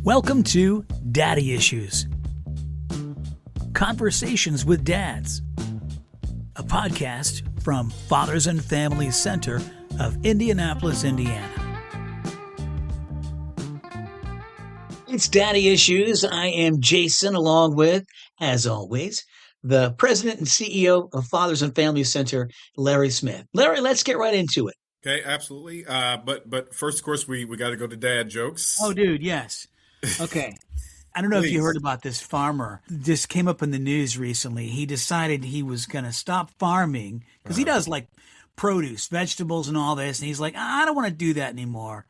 Welcome to Daddy Issues. Conversations with Dads. A podcast from Fathers and Families Center of Indianapolis, Indiana. It's Daddy Issues. I am Jason, along with, as always, the president and CEO of Fathers and Families Center, Larry Smith. Larry, let's get right into it. Okay, absolutely. But first, of course, we got to go to dad jokes. Oh, dude, yes. Okay. I don't know if you heard about this farmer. This came up in the news recently. He decided he was going to stop farming because he does like produce, vegetables and all this. And he's like, I don't want to do that anymore.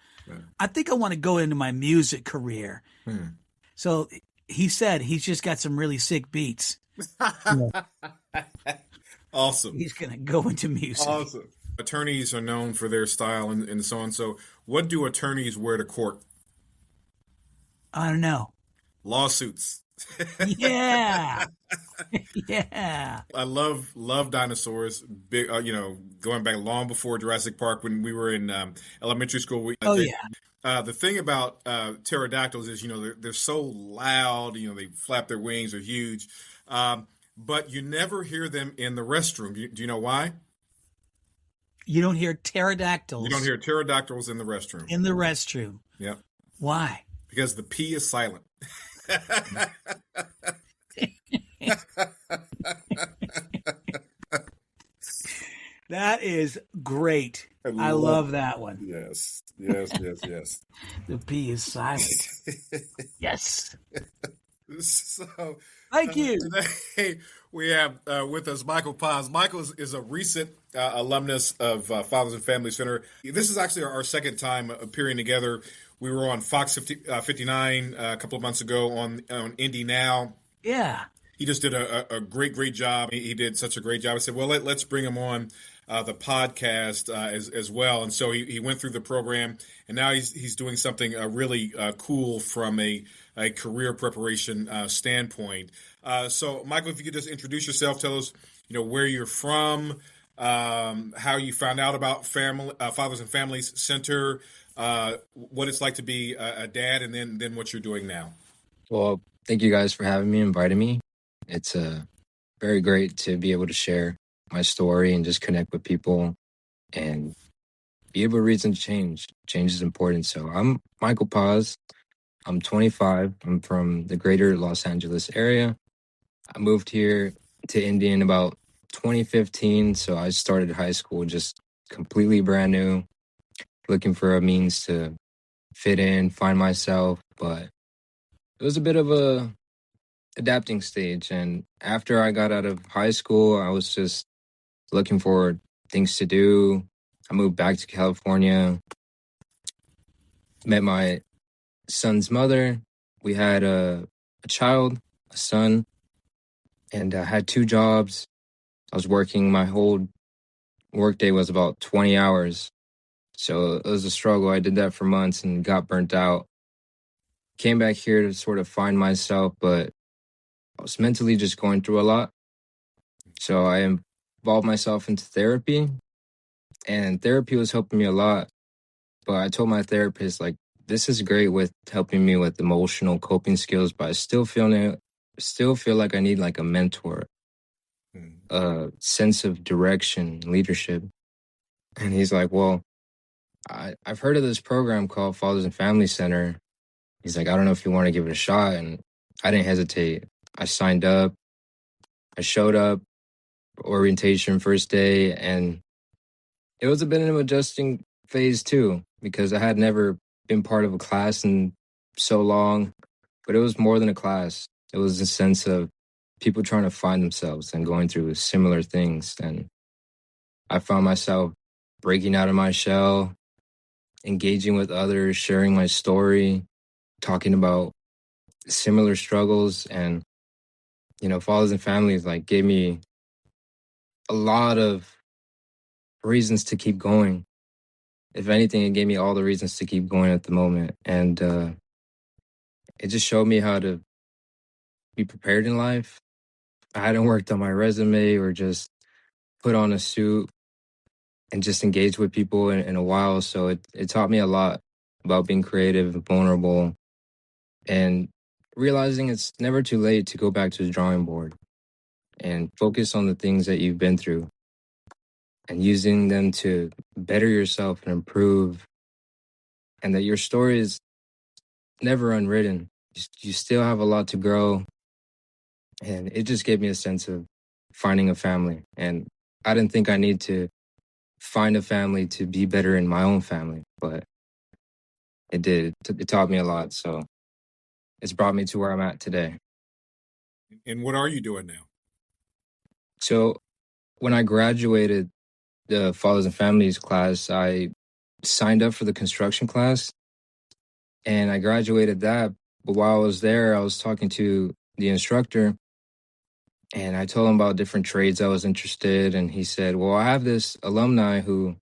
I think I want to go into my music career. So he said he's just got some really sick beats. Awesome. He's going to go into music. Awesome. Attorneys are known for their style and so on. So what do attorneys wear to court? I don't know. Lawsuits. Yeah. Yeah. I love dinosaurs. Big, going back long before Jurassic Park when we were in elementary school. The thing about pterodactyls is, they're so loud. They flap their wings. They're huge. But you never hear them in the restroom. Do you know why? You don't hear pterodactyls. You don't hear pterodactyls in the restroom. In the restroom. Yep. Why? Because the P is silent. That is great. I love that one. Yes. The P is silent. Yes. So, thank you. Today we have with us Michael Paz. Michael is a recent alumnus of Fathers and Family Center. This is actually our second time appearing together. We were on Fox 59 a couple of months ago on Indy Now. Yeah. He just did a great job. He did such a great job. I said, well, let's bring him on the podcast as well. And so he went through the program, and now he's doing something really cool from a career preparation standpoint. So, Michael, if you could just introduce yourself, tell us, where you're from, how you found out about Fathers and Families Center, what it's like to be a dad, and then what you're doing now. Well, thank you guys for having me, inviting me. It's very great to be able to share my story and just connect with people and be able to reason to change. Change is important. So I'm Michael Paz. I'm 25. I'm from the greater Los Angeles area. I moved here to Indy in about 2015. So I started high school just completely brand new, looking for a means to fit in, find myself. But it was a bit of a adapting stage. And after I got out of high school, I was just looking for things to do. I moved back to California, met my son's mother. We had a child, a son, and I had 2 jobs. I was working, my whole workday was about 20 hours. So it was a struggle. I did that for months and got burnt out. Came back here to sort of find myself, but I was mentally just going through a lot. So I involved myself into therapy, and therapy was helping me a lot. But I told my therapist, this is great with helping me with emotional coping skills, but I still feel like I need a mentor, a sense of direction, leadership. And he's like, well, I've heard of this program called Fathers and Family Center. He's like, I don't know if you want to give it a shot. And I didn't hesitate. I signed up. I showed up, orientation first day, and it was a bit of an adjusting phase too, because I had never been part of a class in so long, but it was more than a class. It was a sense of people trying to find themselves and going through similar things. And I found myself breaking out of my shell, engaging with others, sharing my story, talking about similar struggles. And, Fathers and Families gave me a lot of reasons to keep going. If anything, it gave me all the reasons to keep going at the moment. And it just showed me how to be prepared in life. I hadn't worked on my resume or just put on a suit and just engage with people in a while. So it taught me a lot about being creative and vulnerable and realizing it's never too late to go back to the drawing board and focus on the things that you've been through and using them to better yourself and improve, and that your story is never unwritten. You still have a lot to grow. And it just gave me a sense of finding a family. And I didn't think I need to find a family to be better in my own family, but it did. It taught me a lot. So it's brought me to where I'm at today. And what are you doing now? So when I graduated the Fathers and Families class, I signed up for the construction class and I graduated that. But while I was there, I was talking to the instructor and I told him about different trades I was interested in. And he said, well, I have this alumni who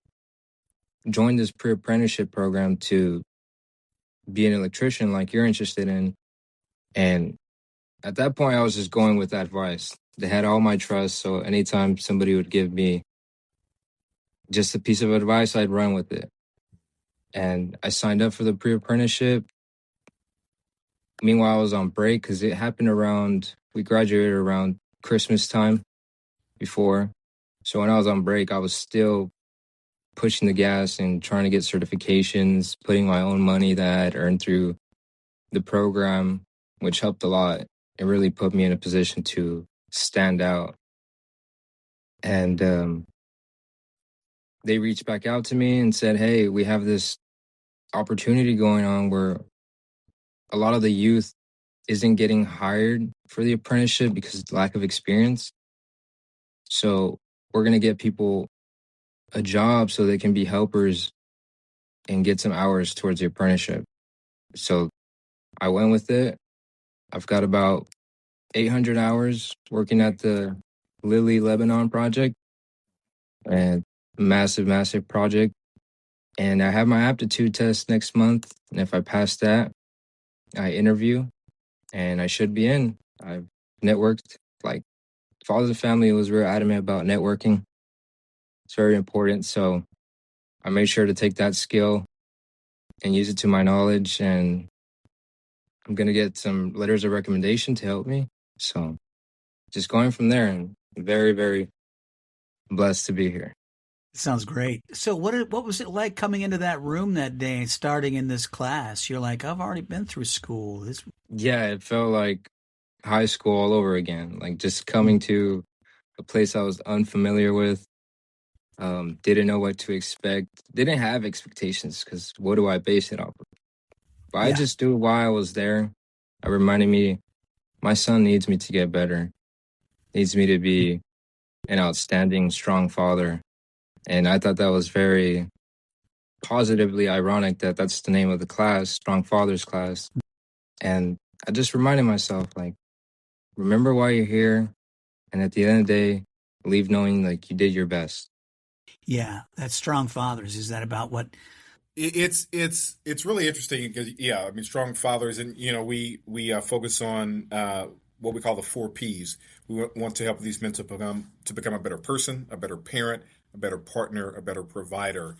joined this pre-apprenticeship program to be an electrician like you're interested in. And at that point, I was just going with advice. They had all my trust. So anytime somebody would give me just a piece of advice, I'd run with it. And I signed up for the pre-apprenticeship. Meanwhile, I was on break because it happened we graduated around Christmas time before. So when I was on break, I was still pushing the gas and trying to get certifications, putting my own money that I had earned through the program, which helped a lot. It really put me in a position to stand out. And they reached back out to me and said, hey, we have this opportunity going on where a lot of the youth isn't getting hired for the apprenticeship because of lack of experience. So we're going to get people a job so they can be helpers and get some hours towards the apprenticeship. So I went with it. I've got about 800 hours working at the Lilly Lebanon project, and massive, massive project. And I have my aptitude test next month. And if I pass that, I interview and I should be in. I've networked, like Fathers and Family was real adamant about networking. It's very important. So I made sure to take that skill and use it to my knowledge. And I'm going to get some letters of recommendation to help me. So just going from there, and very, very blessed to be here. Sounds great. So what was it like coming into that room that day and starting in this class? You're like, I've already been through school. Yeah, it felt like high school all over again. Like just coming to a place I was unfamiliar with, didn't know what to expect, didn't have expectations because what do I base it off of? But I Yeah. just knew why I was there. It reminded me, my son needs me to get better, needs me to be an outstanding, strong father. And I thought that was very positively ironic that that's the name of the class, Strong Fathers class. And I just reminded myself, like, remember why you're here. And at the end of the day, leave knowing like you did your best. Yeah. That's Strong Fathers. Is that about what? It's really interesting because I mean, strong fathers, and we focus on what we call the 4 Ps. We want to help these men to become a better person, a better parent, a better partner, a better provider.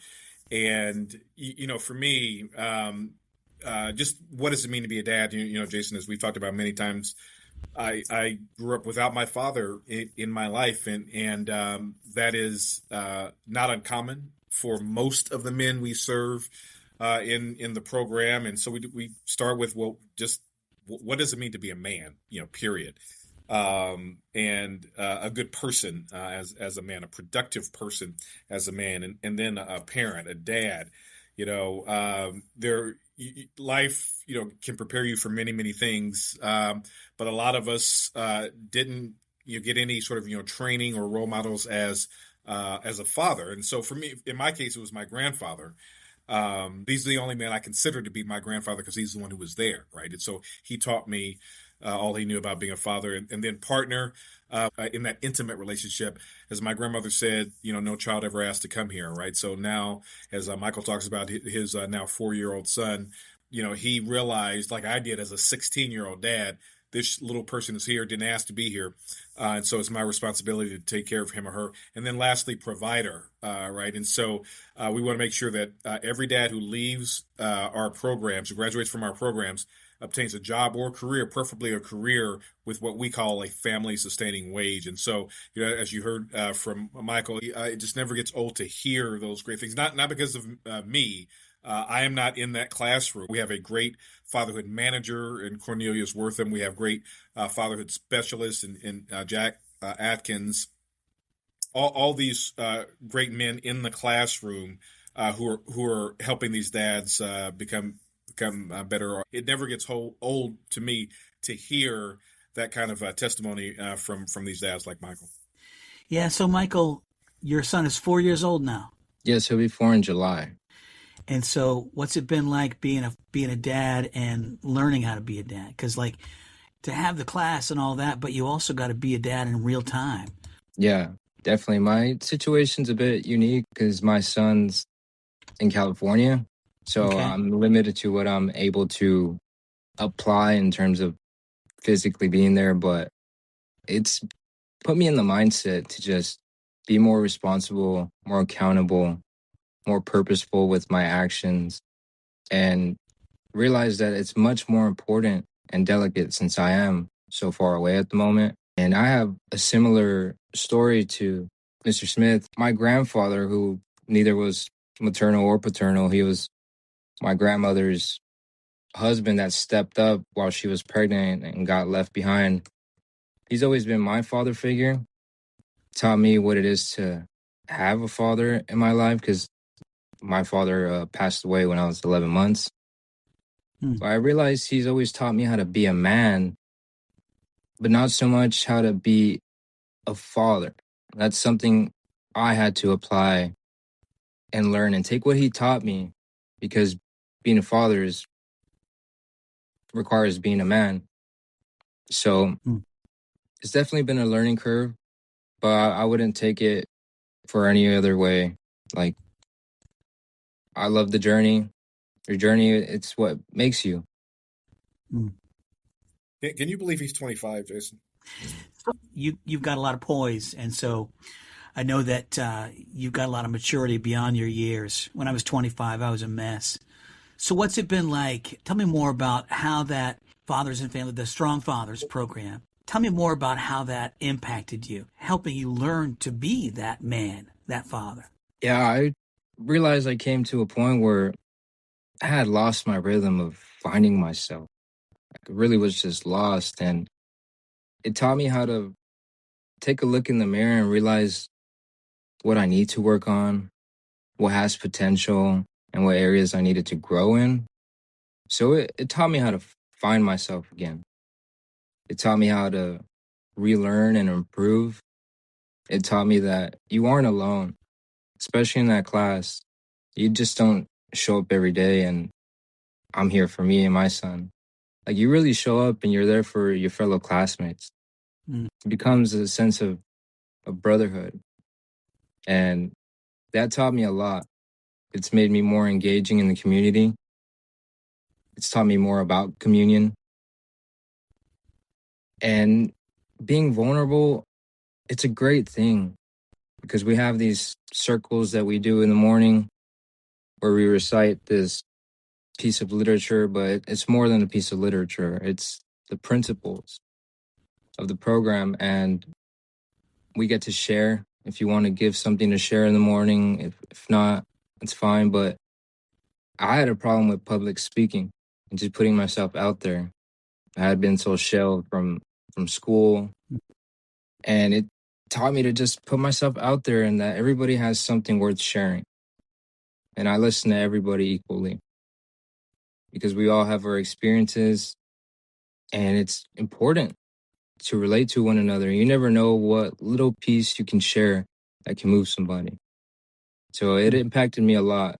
And for me, just what does it mean to be a dad? Jason, as we've talked about many times, I grew up without my father in my life, and that is not uncommon for most of the men we serve in the program. And so we start with, well, just what does it mean to be a man? Period. And a good person as a man, a productive person as a man, and then a parent, a dad. Life can prepare you for many, many things, but a lot of us didn't get any sort of training or role models as a father. And so for me, in my case, it was my grandfather. He's the only man I consider to be my grandfather because he's the one who was there, right? And so he taught me all he knew about being a father, and then partner in that intimate relationship. As my grandmother said, no child ever asked to come here, right? So now, as Michael talks about his now 4-year-old son, he realized, like I did as a 16-year-old dad, this little person is here, didn't ask to be here, and so it's my responsibility to take care of him or her. And then lastly, provider, right? And so we want to make sure that every dad who leaves our programs, who graduates from our programs, obtains a job or career, preferably a career with what we call a family sustaining wage. And so, as you heard from Michael, it just never gets old to hear those great things. Not because of me. I am not in that classroom. We have a great fatherhood manager in Cornelius Wortham. We have great fatherhood specialists in Jack Atkins. All these great men in the classroom who are helping these dads become better. It never gets old to me to hear that kind of testimony from these dads like Michael. Yeah. So Michael, your son is 4 years old now. Yes, he'll be 4 in July. And so, what's it been like being a dad and learning how to be a dad? Because like to have the class and all that, but you also got to be a dad in real time. Yeah, definitely. My situation's a bit unique because my son's in California, so Okay. I'm limited to what I'm able to apply in terms of physically being there. But it's put me in the mindset to just be more responsible, more accountable, more purposeful with my actions, and realize that it's much more important and delicate since I am so far away at the moment. And I have a similar story to Mr. Smith. My grandfather, who neither was maternal or paternal, he was my grandmother's husband that stepped up while she was pregnant and got left behind. He's always been my father figure, taught me what it is to have a father in my life because my father passed away when I was 11 months. So I realized he's always taught me how to be a man, but not so much how to be a father. That's something I had to apply and learn and take what he taught me, because being a father requires being a man. So it's definitely been a learning curve, but I wouldn't take it for any other way. Like, I love the journey. Your journey, it's what makes you. Can you believe he's 25, Jason? You've got a lot of poise, and so I know that you've got a lot of maturity beyond your years. When I was 25, I was a mess. So what's it been like? Tell me more about how that Fathers and Family, the Strong Fathers program, tell me more about how that impacted you, helping you learn to be that man, that father. Yeah, I realized I came to a point where I had lost my rhythm of finding myself. I really was just lost. And it taught me how to take a look in the mirror and realize what I need to work on, what has potential, and what areas I needed to grow in. So it taught me how to find myself again. It taught me how to relearn and improve. It taught me that you aren't alone, especially in that class. You just don't show up every day and I'm here for me and my son. Like, you really show up and you're there for your fellow classmates. It becomes a sense of brotherhood. And that taught me a lot. It's made me more engaging in the community. It's taught me more about communion. And being vulnerable, it's a great thing because we have these circles that we do in the morning where we recite this piece of literature, but it's more than a piece of literature. It's the principles of the program, and we get to share. If you want to give something to share in the morning, if not, it's fine. But I had a problem with public speaking and just putting myself out there. I had been so shelled from school, and it taught me to just put myself out there and that everybody has something worth sharing. And I listen to everybody equally because we all have our experiences, and it's important to relate to one another. You never know what little piece you can share that can move somebody. So it impacted me a lot.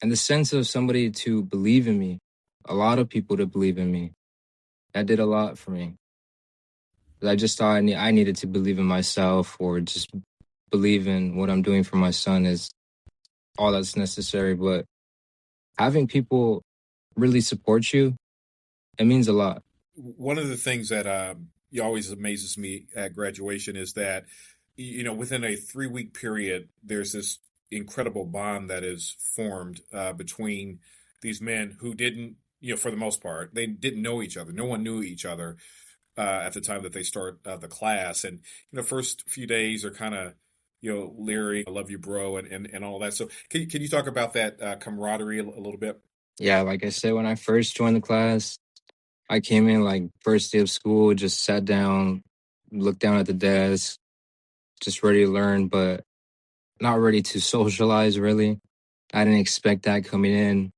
And the sense of somebody to believe in me, a lot of people to believe in me, that did a lot for me. I just thought I needed to believe in myself, or just believe in what I'm doing for my son is all that's necessary. But having people really support you, it means a lot. one of the things that always amazes me at graduation is that, within a 3 week period, there's this incredible bond that is formed between these men who didn't, for the most part, they didn't know each other. No one knew each other at the time that they start the class. And, first few days are kind of, leery, I love you, bro, and all that. So can you talk about that camaraderie a little bit? Yeah, like I said, when I first joined the class, I came in like first day of school, just sat down, looked down at the desk, just ready to learn, but not ready to socialize really. I didn't expect that coming in.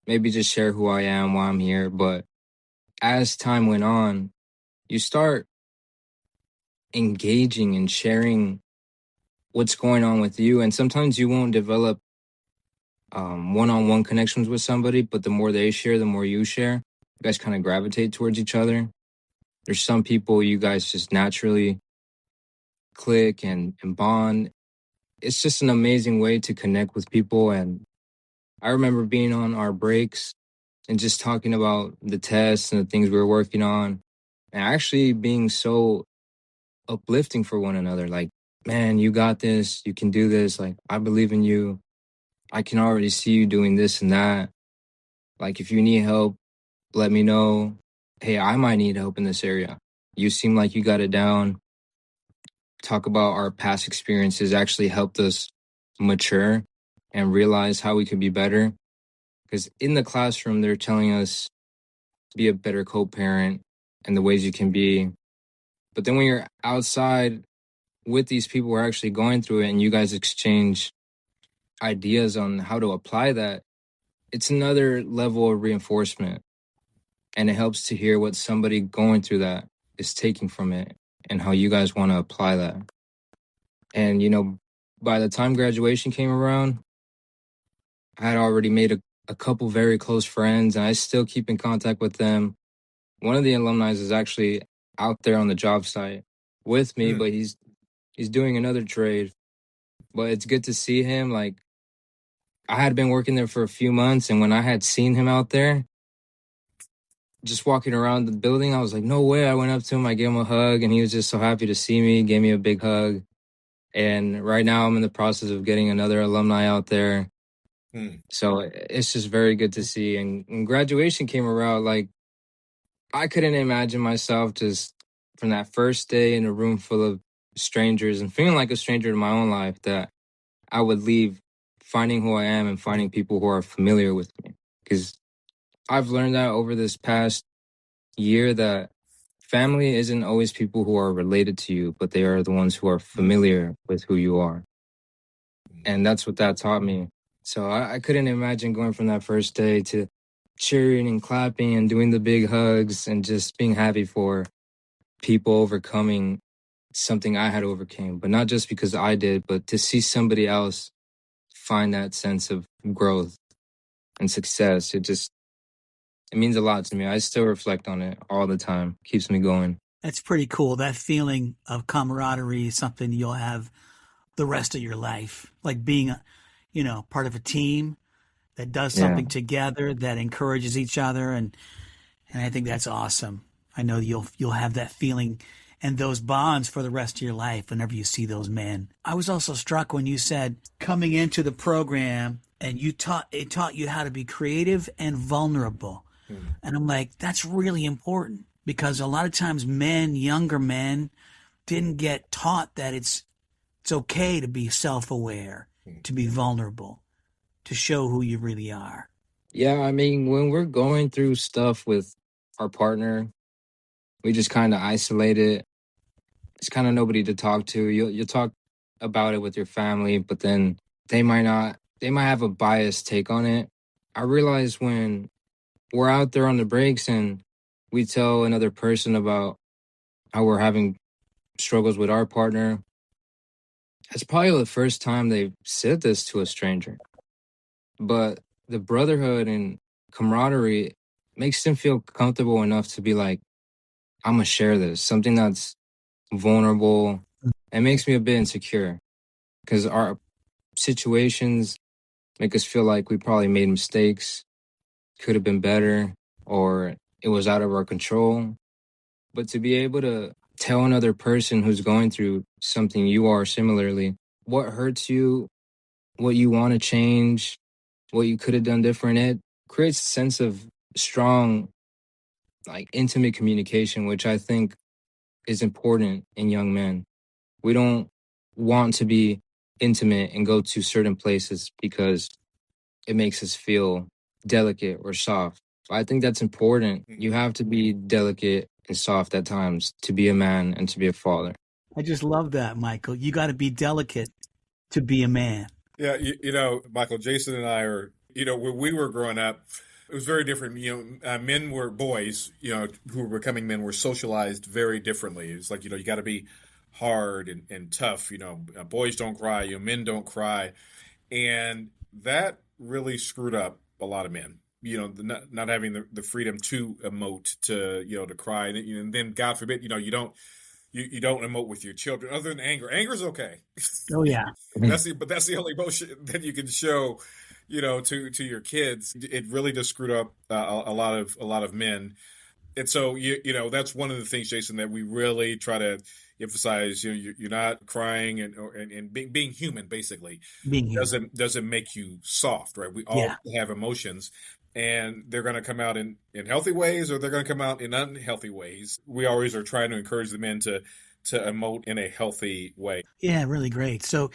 Maybe just share who I am, why I'm here. But as time went on, you start engaging and sharing what's going on with you. And sometimes you won't develop one-on-one connections with somebody, but the more they share, the more you share. You guys kind of gravitate towards each other. There's some people you guys just naturally click and bond. It's just an amazing way to connect with people. And I remember being on our breaks and just talking about the tests and the things we were working on, and actually being so uplifting for one another. Like, man, you got this. You can do this. Like, I believe in you. I can already see you doing this and that. Like, if you need help, let me know. Hey, I might need help in this area. You seem like you got it down. Talk about our past experiences actually helped us mature and realize how we could be better. Because in the classroom, they're telling us be a better co-parent and the ways you can be. But then when you're outside with these people who are actually going through it and you guys exchange ideas on how to apply that, it's another level of reinforcement. And it helps to hear what somebody going through that is taking from it and how you guys want to apply that. And, by the time graduation came around, I had already made a couple very close friends, and I still keep in contact with them. One of the alumni is actually out there on the job site with me, but he's doing another trade. But it's good to see him. Like, I had been working there for a few months, and when I had seen him out there, just walking around the building, I was like, no way. I went up to him, I gave him a hug, and he was just so happy to see me, gave me a big hug. And right now I'm in the process of getting another alumni out there. So it's just very good to see. And when graduation came around, like, I couldn't imagine myself just from that first day in a room full of strangers and feeling like a stranger in my own life, that I would leave finding who I am and finding people who are familiar with me. Because I've learned that over this past year that family isn't always people who are related to you, but they are the ones who are familiar with who you are. And that's what that taught me. So I couldn't imagine going from that first day to cheering and clapping and doing the big hugs and just being happy for people overcoming something I had overcame. But not just because I did, but to see somebody else find that sense of growth and success. It means a lot to me. I still reflect on it all the time. Keeps me going. That's pretty cool. That feeling of camaraderie is something you'll have the rest of your life. Like being, part of a team that does something together, that encourages each other. And I think that's awesome. I know you'll have that feeling and those bonds for the rest of your life whenever you see those men. I was also struck when you said coming into the program and it taught you how to be creative and vulnerable. And I'm like, that's really important, because a lot of times younger men didn't get taught that it's okay to be self-aware, to be vulnerable, to show who you really are. Yeah, I mean, when we're going through stuff with our partner, we just kind of isolate it. It's kind of nobody to talk to. You'll talk about it with your family, but then they might have a biased take on it. I realize when we're out there on the breaks and we tell another person about how we're having struggles with our partner, it's probably the first time they've said this to a stranger. But the brotherhood and camaraderie makes them feel comfortable enough to be like, I'm going to share this, something that's vulnerable. It makes me a bit insecure because our situations make us feel like we probably made mistakes, could have been better, or it was out of our control. But to be able to tell another person who's going through something you are similarly, what hurts you, what you want to change, what you could have done different, it creates a sense of strong, like intimate communication, which I think is important in young men. We don't want to be intimate and go to certain places because it makes us feel delicate or soft. I think that's important. You have to be delicate and soft at times to be a man and to be a father. I just love that, Michael. You got to be delicate to be a man. Yeah, Michael, Jason and I are, when we were growing up, it was very different. Men were boys, who were becoming men were socialized very differently. It's like, you got to be hard and tough. Boys don't cry, men don't cry. And that really screwed up a lot of men. Not having the freedom to emote, to cry, and then God forbid, you don't emote with your children other than anger. Anger is okay. Oh yeah, That's the only emotion that you can show, to your kids. It really just screwed up a lot of men. And so that's one of the things, Jason, that we really try to emphasize. You're not crying and being human. Basically, being human doesn't make you soft, right? We all Yeah. have emotions, and they're going to come out in healthy ways, or they're going to come out in unhealthy ways. We always are trying to encourage the men to emote in a healthy way. Yeah, really great. So,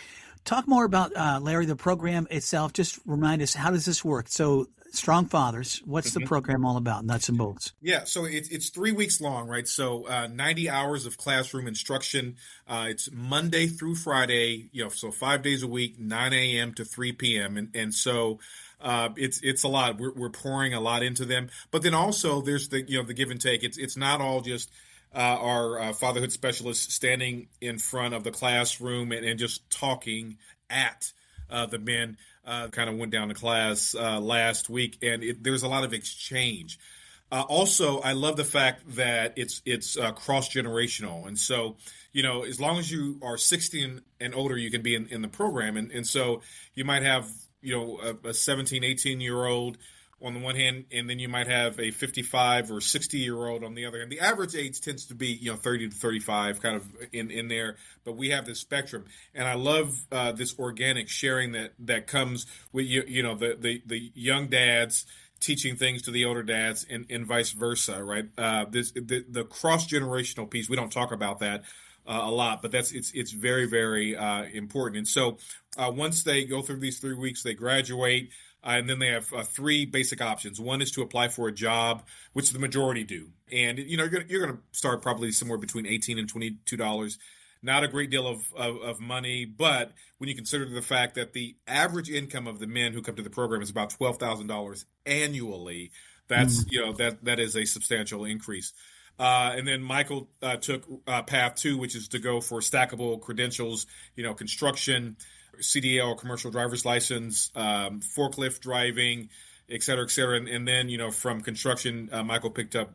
talk more about Larry, the program itself. Just remind us, how does this work? So, Strong Fathers, what's the program all about? Nuts and bolts. Yeah, so it's 3 weeks long, right? So 90 hours of classroom instruction. It's Monday through Friday, so 5 days a week, 9 a.m. to 3 p.m. And so it's a lot. We're pouring a lot into them. But then also there's the give and take. It's not all just our fatherhood specialists standing in front of the classroom and just talking at the men. Kind of went down to class last week, and there's a lot of exchange. Also, I love the fact that it's cross generational, and so as long as you are 60 and older, you can be in the program, and so you might have a 17, 18-year-old on the one hand, and then you might have a 55 or 60-year-old on the other hand. The average age tends to be 30 to 35, kind of in there, but we have this spectrum, and I love this organic sharing that comes with the young dads teaching things to the older dads and vice versa, right? The cross generational piece, we don't talk about that a lot, but it's very, very important. And so once they go through these 3 weeks, they graduate. And then they have three basic options. One is to apply for a job, which the majority do. And you're going to start probably somewhere between $18 and $22. Not a great deal of money, but when you consider the fact that the average income of the men who come to the program is about $12,000 annually, that's that is a substantial increase. And then Michael took path 2, which is to go for stackable credentials, construction, CDL, commercial driver's license, forklift driving, et cetera, et cetera. And then, from construction, Michael picked up,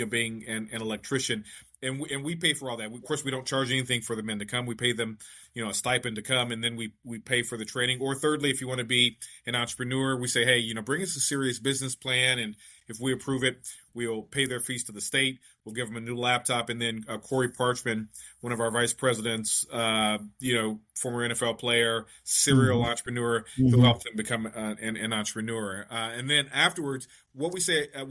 being an electrician. And we pay for all that. Of course, we don't charge anything for the men to come. We pay them, a stipend to come, and then we pay for the training. Or thirdly, if you want to be an entrepreneur, we say, hey, bring us a serious business plan, and if we approve it, we'll pay their fees to the state. We'll give them a new laptop. And then Corey Parchman, one of our vice presidents, former NFL player, serial entrepreneur, who helped them become an entrepreneur. And then afterwards, what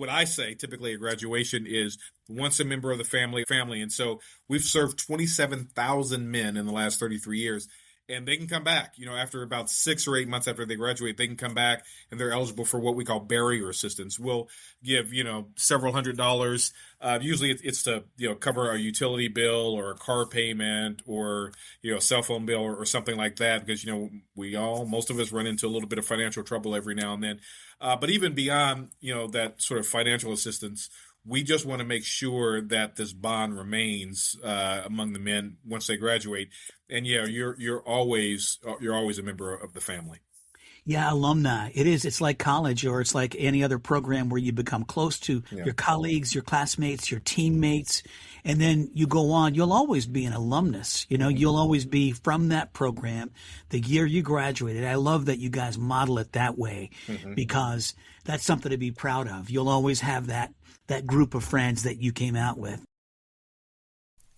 I say typically at graduation is once a member of the family. And so we've served 27,000 men in the last 33 years. And they can come back, after about 6 or 8 months after they graduate, they can come back and they're eligible for what we call barrier assistance. We'll give, several $100s. Usually it's to, cover a utility bill or a car payment or, a cell phone bill or something like that, because, most of us run into a little bit of financial trouble every now and then. But even beyond, that sort of financial assistance, we just want to make sure that this bond remains among the men once they graduate. And you're always a member of the family. Yeah, alumni. It is. It's like college or it's like any other program where you become close to Yeah. your colleagues, your classmates, your teammates, and then you go on. You'll always be an alumnus. You'll always be from that program the year you graduated. I love that you guys model it that way Mm-hmm. because that's something to be proud of. You'll always have that group of friends that you came out with.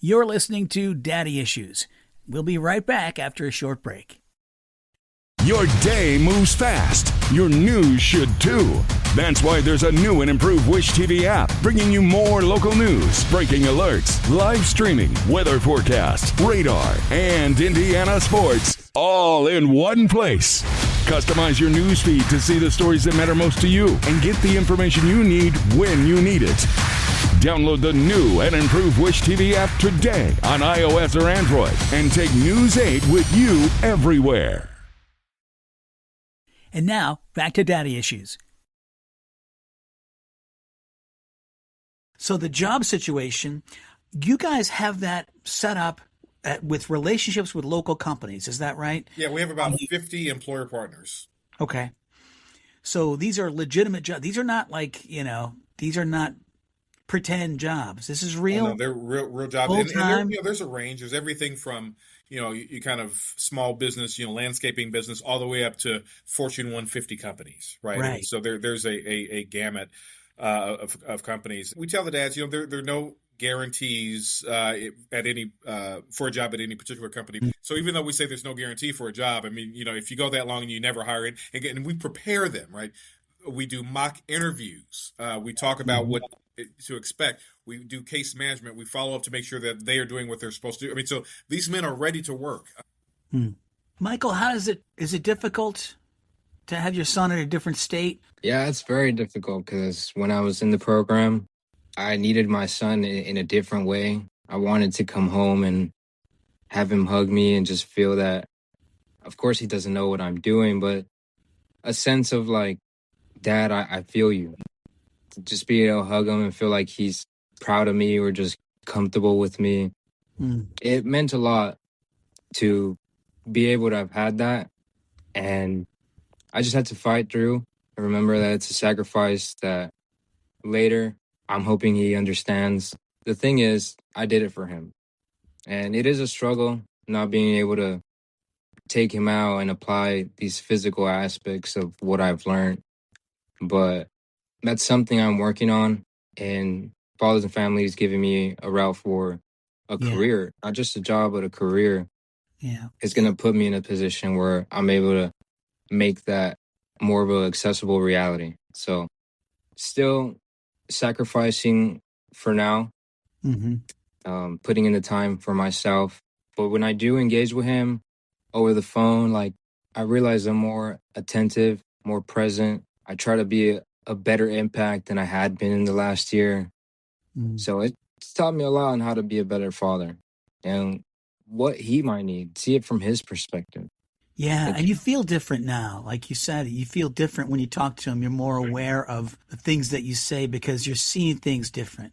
You're listening to Daddy Issues. We'll be right back after a short break. Your day moves fast. Your news should too. That's why there's a new and improved Wish TV app bringing you more local news, breaking alerts, live streaming, weather forecasts, radar, and Indiana sports all in one place. Customize your news feed to see the stories that matter most to you and get the information you need when you need it. Download the new and improved Wish TV app today on iOS or Android and take News 8 with you everywhere. And now, back to Daddy Issues. So the job situation, you guys have that set up with relationships with local companies. Is that right? Yeah, we have about 50 employer partners. Okay. So these are legitimate jobs. These are not like, these are not pretend jobs. This is real. Oh, no, they're real jobs. And there's a range. There's everything from, you kind of small business, landscaping business, all the way up to Fortune 150 companies, right? Right. So there's a gamut of companies. We tell the dads, there are no guarantees at any for a job at any particular company. So even though we say there's no guarantee for a job, I mean, if you go that long and you never hire it, and we prepare them, right? We do mock interviews. We talk about what to expect. We do case management. We follow up to make sure that they are doing what they're supposed to do. I mean, so these men are ready to work. Michael, is it difficult to have your son in a different state? Yeah, it's very difficult because when I was in the program, I needed my son in a different way. I wanted to come home and have him hug me and just feel that, of course, he doesn't know what I'm doing, but a sense of like, Dad, I feel you. Just be able to hug him and feel like he's proud of me or just comfortable with me. It meant a lot to be able to have had that. And I just had to fight through and remember that it's a sacrifice that later I'm hoping he understands. The thing is, I did it for him. And it is a struggle not being able to take him out and apply these physical aspects of what I've learned. But that's something I'm working on. And Fathers and Families giving me a route for a career, not just a job, but a career. Yeah. It's going to put me in a position where I'm able to make that more of an accessible reality. So still sacrificing for now, putting in the time for myself. But when I do engage with him over the phone, like I realize I'm more attentive, more present. I try to be a better impact than I had been in the last year. So it's taught me a lot on how to be a better father and what he might need, see it from his perspective. Yeah, and you feel different now. Like you said, you feel different when you talk to him. You're more aware of the things that you say because you're seeing things different.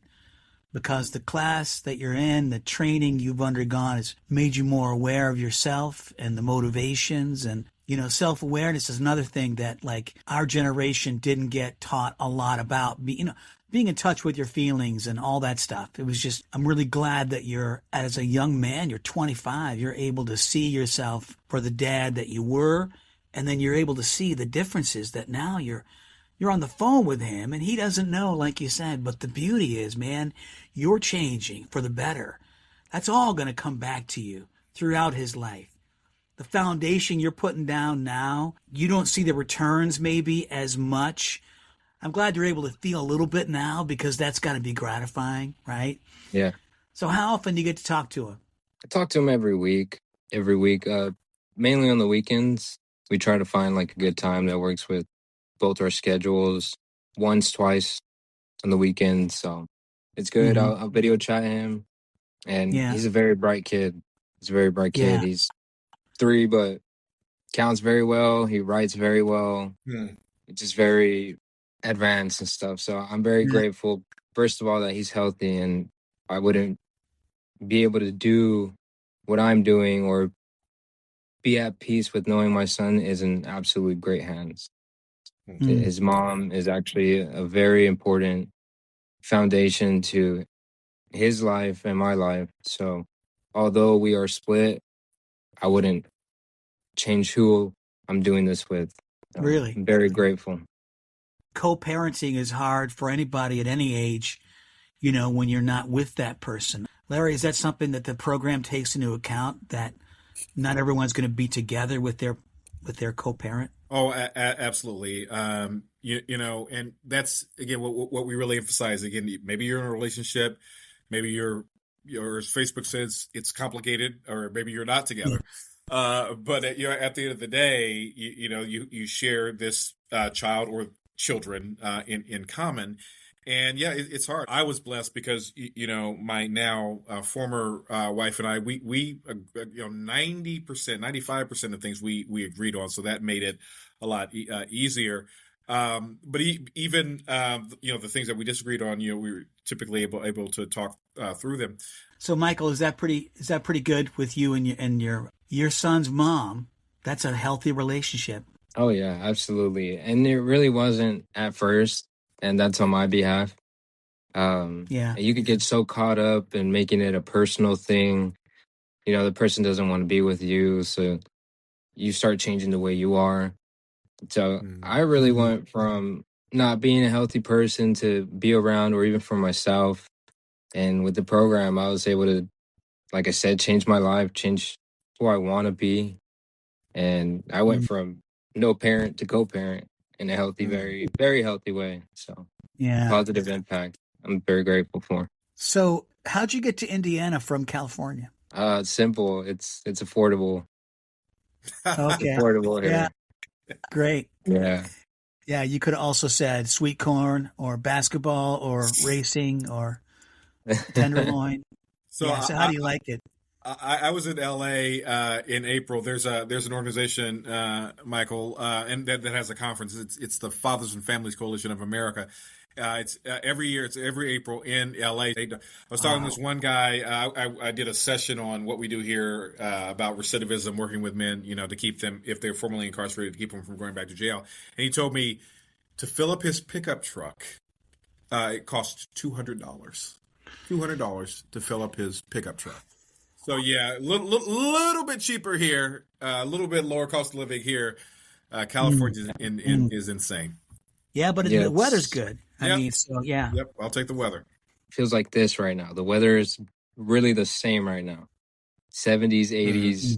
Because the class that you're in, the training you've undergone has made you more aware of yourself and the motivations. And, self-awareness is another thing that, like, our generation didn't get taught a lot about. Being in touch with your feelings and all that stuff. It was just, I'm really glad that as a young man, you're 25, you're able to see yourself for the dad that you were, and then you're able to see the differences that now you're on the phone with him, and he doesn't know, like you said, but the beauty is, man, you're changing for the better. That's all going to come back to you throughout his life. The foundation you're putting down now, you don't see the returns maybe as much. I'm glad you're able to feel a little bit now because that's got to be gratifying, right? Yeah. So how often do you get to talk to him? I talk to him every week, mainly on the weekends. We try to find like a good time that works with both our schedules, once, twice on the weekends. So it's good. I'll video chat him. And he's a very bright kid. He's a very bright kid. He's 3, but counts very well. He writes very well. It's just very advanced and stuff. So I'm very grateful, first of all, that he's healthy, and I wouldn't be able to do what I'm doing or be at peace with knowing my son is in absolutely great hands. Mm. His mom is actually a very important foundation to his life and my life. So although we are split, I wouldn't change who I'm doing this with. Really? I'm very grateful. Co-parenting is hard for anybody at any age, you know, when you're not with that person. Larry, is that something that the program takes into account, that not everyone's going to be together with their co-parent? Oh, absolutely. You know, and that's again what we really emphasize. Again, maybe you're in a relationship, maybe your Facebook says it's complicated, or maybe you're not together. But at the end of the day, you know, you share this child or children in common. And yeah, it's hard. I was blessed because you know, my now former wife and I, we you know, 90%, 95% of things we agreed on, so that made it a lot easier. But even you know, the things that we disagreed on, you know, we were typically able to talk through them. So, Michael, is that pretty good with you and your son's mom? That's a healthy relationship. Oh yeah, absolutely. And it really wasn't at first, and that's on my behalf. Yeah. You could get so caught up in making it a personal thing. You know, the person doesn't want to be with you, so you start changing the way you are. So I really Mm. went from not being a healthy person to be around, or even for myself. And with the program, I was able to, like I said, change my life, change who I want to be. And I went Mm. from no parent to co-parent in a healthy, Mm. very, very healthy way. So Yeah. positive impact. I'm very grateful for. So, how'd you get to Indiana from California? It's simple. It's affordable. Okay. Affordable Yeah. here. Great. Yeah. Yeah. You could have also said sweet corn or basketball or racing or tenderloin. So Yeah. So, how do you like it? I was in LA in April. There's an organization, Michael, and that has a conference. It's the Fathers and Families Coalition of America. It's every year. It's every April in LA. I was talking to Wow. this one guy. I did a session on what we do here about recidivism, working with men, you know, to keep them, if they're formerly incarcerated, to keep them from going back to jail. And he told me to fill up his pickup truck, it costs $200. $200 to fill up his pickup truck. So yeah, little bit cheaper here, a little bit lower cost of living here. Mm. California Mm. is insane. Yeah, but Yeah, the weather's it's good. I Yep, mean, so yeah. yep. I'll take the weather. feels like this right now. The weather is really the same right now. 70s, Hmm. 80s.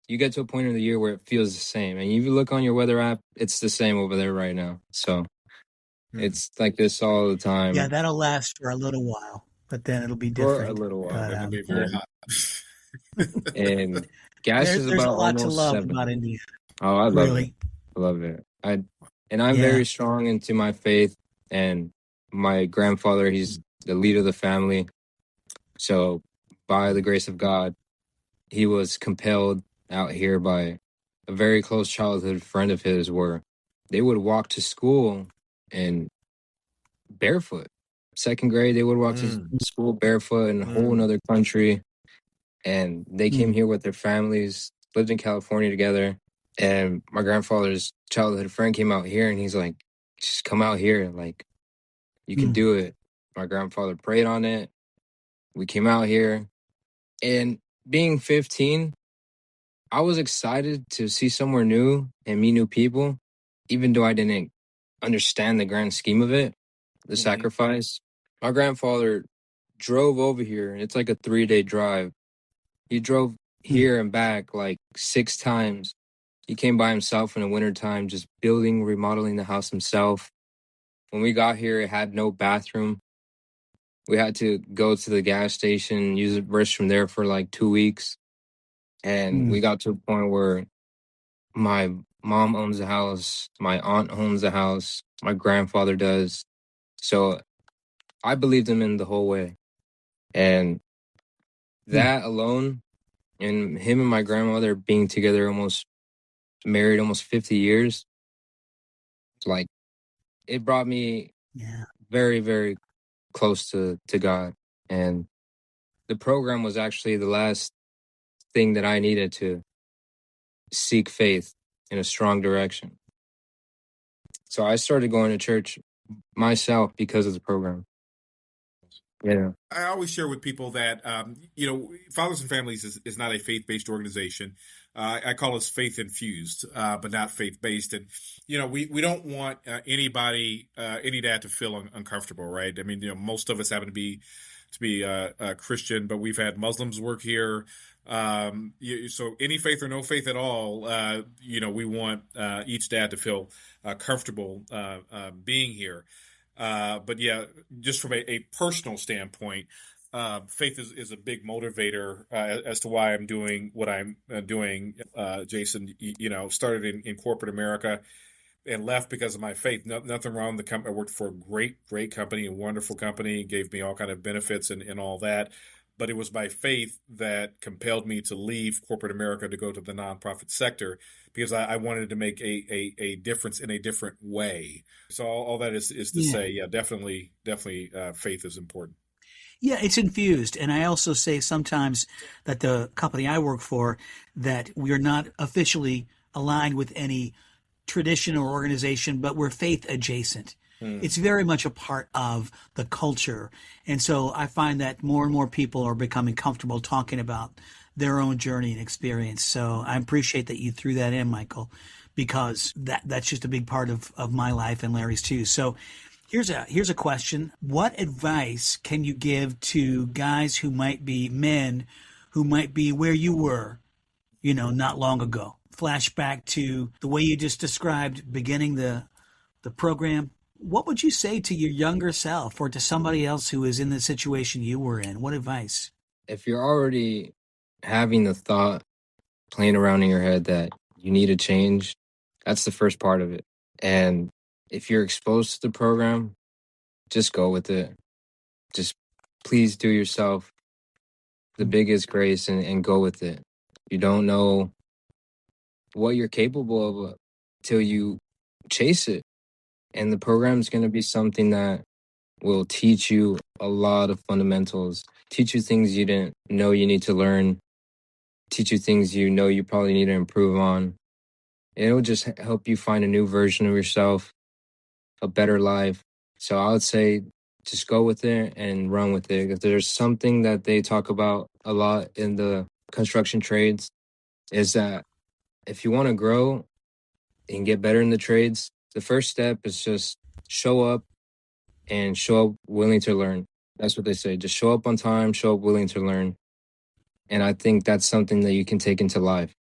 You get to a point in the year where it feels the same. And if you look on your weather app, it's the same over there right now. So Hmm. it's like this all the Yeah, time that'll last for a little while, but then it'll be for a different. little while. But It'll be Yeah. very hot. And gas is there's a about lot to almost love seven. about India. Oh, I love it. Really. I love it. I'm Yeah. very strong into my faith, and my grandfather, he's the leader of the family. So by the grace of God, he was compelled out here by a very close childhood friend of his, where they would walk to school and barefoot. Second grade, they would walk to Mm, school barefoot in a whole mm, another country. And they came Mm. here with their families, lived in California together. And my grandfather's childhood friend came out here, and he's like, just come out here. Like, you can Mm. do it. My grandfather prayed on it. We came out here. And being 15, I was excited to see somewhere new and meet new people, even though I didn't understand the grand scheme of it, the hmm. sacrifice. My grandfather drove over here, and it's like a 3-day drive. He drove Mm. here and back like 6 times. He came by himself in the wintertime, just building, remodeling the house himself. When we got here, it had no bathroom. We had to go to the gas station, use the restroom there for like 2 weeks. And Mm. we got to a point where my mom owns a house, my aunt owns a house, my grandfather does. So I believed him in the whole way. And Mm. that alone, and him and my grandmother being together, almost married almost 50 years, like, it brought me Yeah. very, very close to God. And the program was actually the last thing that I needed to seek faith in a strong direction. So I started going to church myself because of the program. Yeah. I always share with people that, Fathers and Families is not a faith-based organization. I call us faith-infused, but not faith-based. And, we don't want anybody, any dad to feel uncomfortable, right? I mean, most of us happen to be Christian, but we've had Muslims work here. So any faith or no faith at all, we want each dad to feel comfortable being here. But yeah, just from a personal standpoint, faith is a big motivator as to why I'm doing what I'm doing. Jason, started in corporate America and left because of my faith. Nothing wrong with the company. I worked for a great company, a wonderful company, gave me all kind of benefits and all that. But it was my faith that compelled me to leave corporate America to go to the nonprofit sector because I wanted to make a difference in a different way. So all that is to say, yeah, definitely, faith is important. Yeah, it's infused. And I also say sometimes that the company I work for, that we're not officially aligned with any tradition or organization, but we're faith adjacent. It's very much a part of the culture. And so I find that more and more people are becoming comfortable talking about their own journey and experience. So I appreciate that you threw that in, Michael, because that's just a big part of my life and Larry's too. So here's a question. What advice can you give to guys who might be men who might be where you were, not long ago? Flashback to the way you just described beginning the program. What would you say to your younger self or to somebody else who is in the situation you were in? What advice? If you're already having the thought playing around in your head that you need to change, that's the first part of it. And if you're exposed to the program, just go with it. Just please do yourself the biggest grace and go with it. You don't know what you're capable of till you chase it. And the program is going to be something that will teach you a lot of fundamentals, teach you things you didn't know you need to learn, teach you things you probably need to improve on. It'll just help you find a new version of yourself, a better life. So I would say just go with it and run with it. If there's something that they talk about a lot in the construction trades, is that if you want to grow and get better in the trades, the first step is just show up and show up willing to learn. That's what they say. Just show up on time, show up willing to learn. And I think that's something that you can take into life,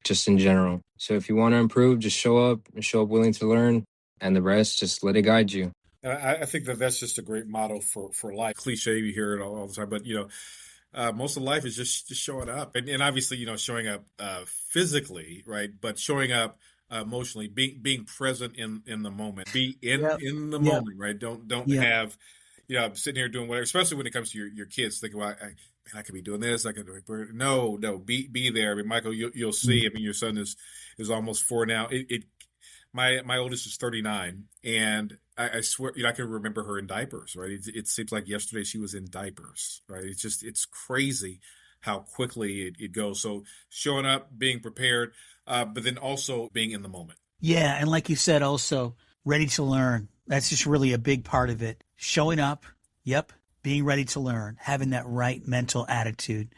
just in general. So if you want to improve, just show up and show up willing to learn, and the rest, just let it guide you. I think that's just a great model for life. Cliche, you hear it all the time, but most of life is just showing up, and obviously showing up physically, right? But showing up emotionally, being present in the moment, be in the moment, right? Don't have I'm sitting here doing whatever, especially when it comes to your kids. Think about, man, I could be doing this. I could do it. No, be there. I mean, Michael, you'll see. I mean, your son is almost 4 now. My oldest is 39, and I swear, I can remember her in diapers, right? It seems like yesterday she was in diapers, right? It's crazy how quickly it goes. So showing up, being prepared, but then also being in the moment. Yeah, and like you said, also ready to learn. That's just really a big part of it. Showing up, being ready to learn, having that right mental attitude.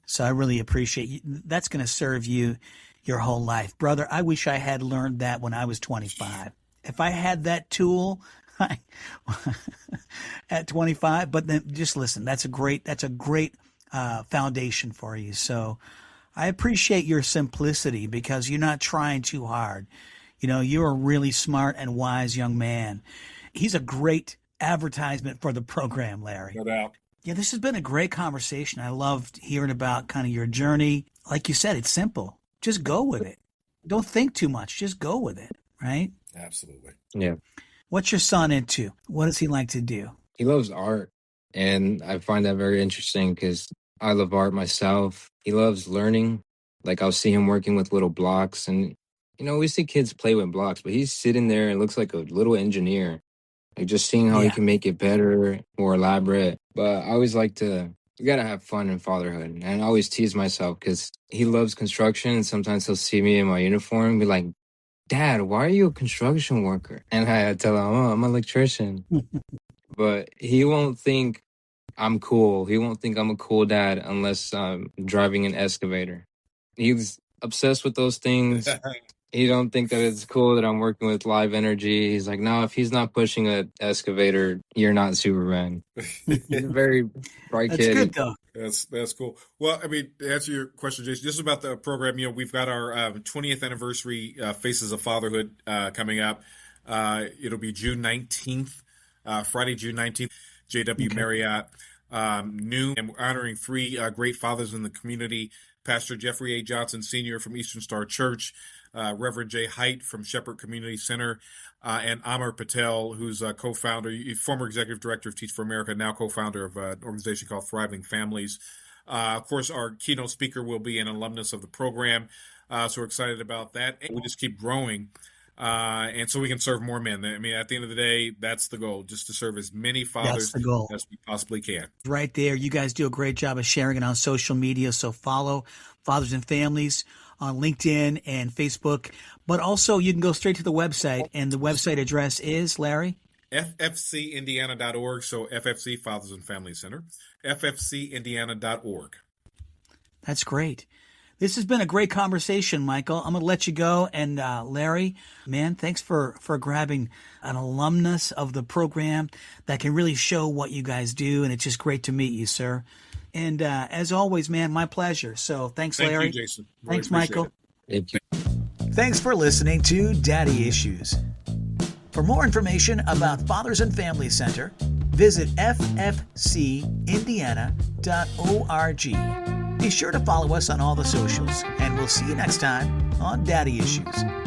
So I really appreciate you. That's going to serve you your whole life. Brother, I wish I had learned that when I was 25. If I had that tool at 25, but then just listen, that's a great foundation for you. So I appreciate your simplicity because you're not trying too hard. You're a really smart and wise young man. He's a great advertisement for the program, Larry. No doubt. Yeah, this has been a great conversation. I loved hearing about kind of your journey. Like you said, it's simple. Just go with it. Don't think too much. Just go with it, right? Absolutely. Yeah. What's your son into? What does he like to do? He loves art, and I find that very interesting because I love art myself. He loves learning. Like, I'll see him working with little blocks, and, we see kids play with blocks, but he's sitting there and looks like a little engineer. Like, just seeing how he can make it better, more elaborate. But I always like to You gotta have fun in fatherhood. And I always tease myself because he loves construction, and sometimes he'll see me in my uniform and be like, Dad, why are you a construction worker? And I tell him, oh, I'm an electrician. But he won't think I'm cool. He won't think I'm a cool dad unless I'm driving an excavator. He's obsessed with those things. He don't think that it's cool that I'm working with live energy. He's like, no, if he's not pushing an excavator, you're not Superman. He's a very bright That's kid. good, though. That's cool. Well, I mean, to answer your question, Jason, just about the program, we've got our 20th anniversary Faces of Fatherhood coming up. It'll be June 19th, Friday, June 19th, JW Marriott, noon. And we're honoring three great fathers in the community: Pastor Jeffrey A. Johnson Sr. from Eastern Star Church, Reverend Jay Height from Shepherd Community Center, and Amar Patel, who's a co-founder, former executive director of Teach for America, now co-founder of an organization called Thriving Families. Of course, our keynote speaker will be an alumnus of the program, so we're excited about that. And we just keep growing, and so we can serve more men. I mean, at the end of the day, that's the goal, just to serve as many fathers as we possibly can. Right there. You guys do a great job of sharing it on social media, so follow Fathers and Families on LinkedIn and Facebook. But also, you can go straight to the website, and the website address is, Larry? ffcindiana.org, so FFC, Fathers and Family Center, ffcindiana.org. That's great. This has been a great conversation, Michael. I'm going to let you go. And Larry, man, thanks for grabbing an alumnus of the program that can really show what you guys do. And it's just great to meet you, sir. And as always, man, my pleasure. So thanks, Larry. Thank you, Jason. Really thanks, Michael. Thank you. Thanks for listening to Daddy Issues. For more information about Fathers and Family Center, visit ffcindiana.org. Be sure to follow us on all the socials, and we'll see you next time on Daddy Issues.